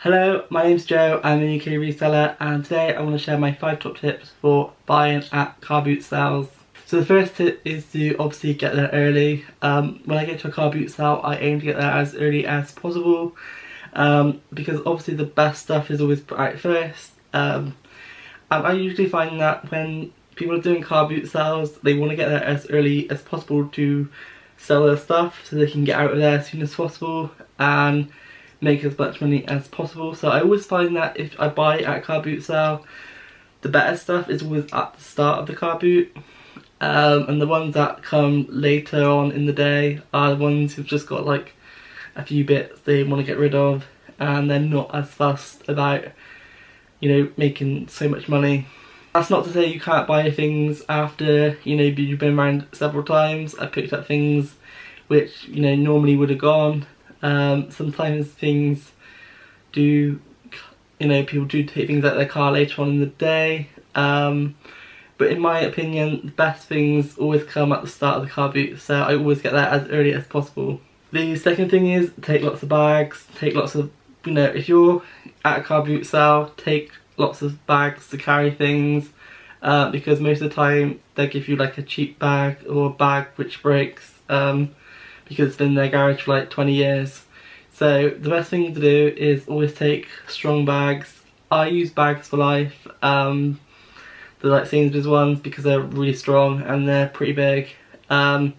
Hello, my name's Joe, I'm a UK reseller, and today I want to share my 5 top tips for buying at Carboot sales. So the first tip is to obviously get there early. When I get to a Carboot sale, I aim to get there as early as possible, because obviously the best stuff is always put out first. I usually find that when people are doing Carboot sales, they want to get there as early as possible to sell their stuff so they can get out of there as soon as possible and make as much money as possible. So I always find that if I buy at a car boot sale, the better stuff is always at the start of the car boot, and the ones that come later on in the day are the ones who've just got like a few bits they want to get rid of, and they're not as fussed about, you know, making so much money. That's not to say you can't buy things after, you know, you've been around several times. I picked up things which, you know, normally would have gone. Sometimes things do, you know, people do take things out of their car later on in the day, but in my opinion the best things always come at the start of the car boot, so I always get there as early as possible. The second thing is take lots of bags, take lots of, you know, if you're at a car boot sale, take lots of bags to carry things, because most of the time they give you like a cheap bag or a bag which breaks, because it's been in their garage for like 20 years. So the best thing to do is always take strong bags. I use Bags for Life, they're like Sainsbury's ones because they're really strong and they're pretty big. I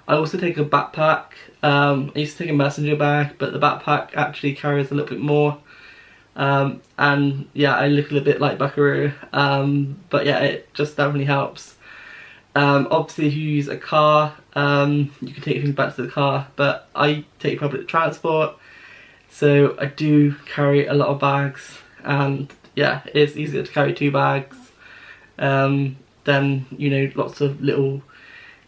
also take a backpack. I used to take a messenger bag, but the backpack actually carries a little bit more. And yeah, I look a little bit like Buckaroo, but yeah, it just definitely helps. Obviously if you use a car, you can take things back to the car, but I take public transport, so I do carry a lot of bags, and yeah, it's easier to carry 2 bags than, you know, lots of little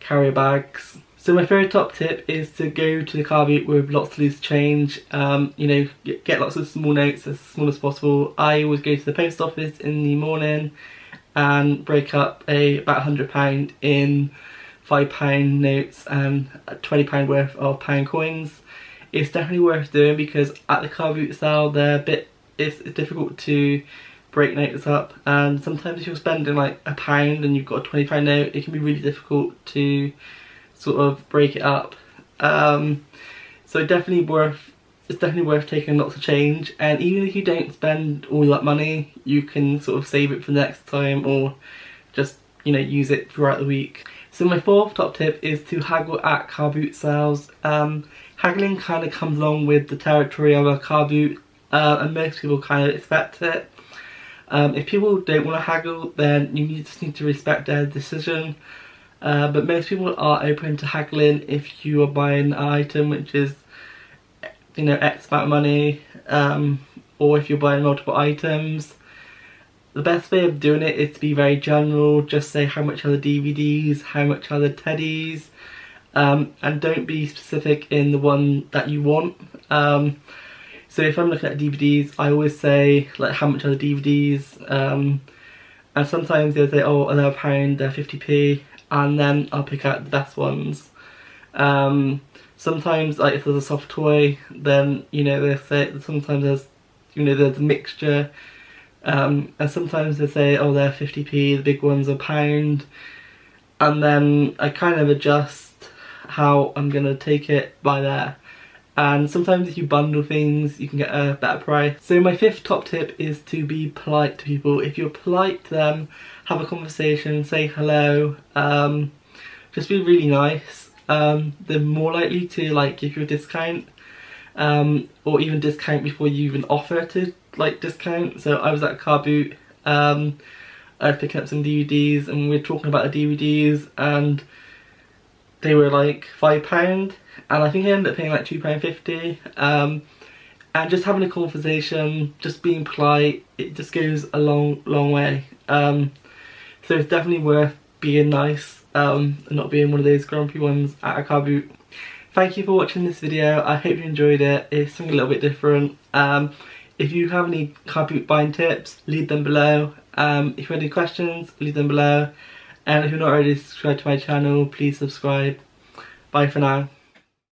carrier bags. So my third top tip is to go to the car boot with lots of loose change. You know, get lots of small notes, as small as possible. I always go to the post office in the morning and break up about £100 in £5 notes and £20 worth of pound coins. It's definitely worth doing because at the car boot sale it's difficult to break notes up, and sometimes if you're spending like £1 and you've got a £20 note, it can be really difficult to sort of break it up. So it's definitely worth taking lots of change, and even if you don't spend all that money, you can sort of save it for next time or just, you know, use it throughout the week. So my fourth top tip is to haggle at car boot sales. Haggling kind of comes along with the territory of a car boot, and most people kind of expect it. If people don't want to haggle, then you just need to respect their decision. But most people are open to haggling if you are buying an item which is, you know, X amount of money, or if you're buying multiple items. The best way of doing it is to be very general. Just say how much are the DVDs, how much are the teddies, and don't be specific in the one that you want. So if I'm looking at DVDs, I always say like how much are the DVDs, and sometimes they'll say, oh, they're £1, they're 50p, and then I'll pick out the best ones. Sometimes, like if there's a soft toy, then, you know, they say sometimes there's, you know, there's a mixture, and sometimes they say, oh, they're 50p, the big ones are £1, and then I kind of adjust how I'm gonna take it by there. And sometimes if you bundle things, you can get a better price. So my fifth top tip is to be polite to people. If you're polite to them, have a conversation, say hello, just be really nice. They're more likely to like give you a discount, or even discount before you even offer to like discount. So I was at a car boot, I was picking up some DVDs, and we were talking about the DVDs, and they were like £5, and I think I ended up paying like £2.50. And just having a conversation, just being polite, it just goes a long way. So it's definitely worth being nice, and not being one of those grumpy ones at a car boot. Thank you for watching this video. I hope you enjoyed it. It's something a little bit different. If you have any car boot buying tips, leave them below. If you have any questions, leave them below. And if you're not already subscribed to my channel, please subscribe. Bye for now.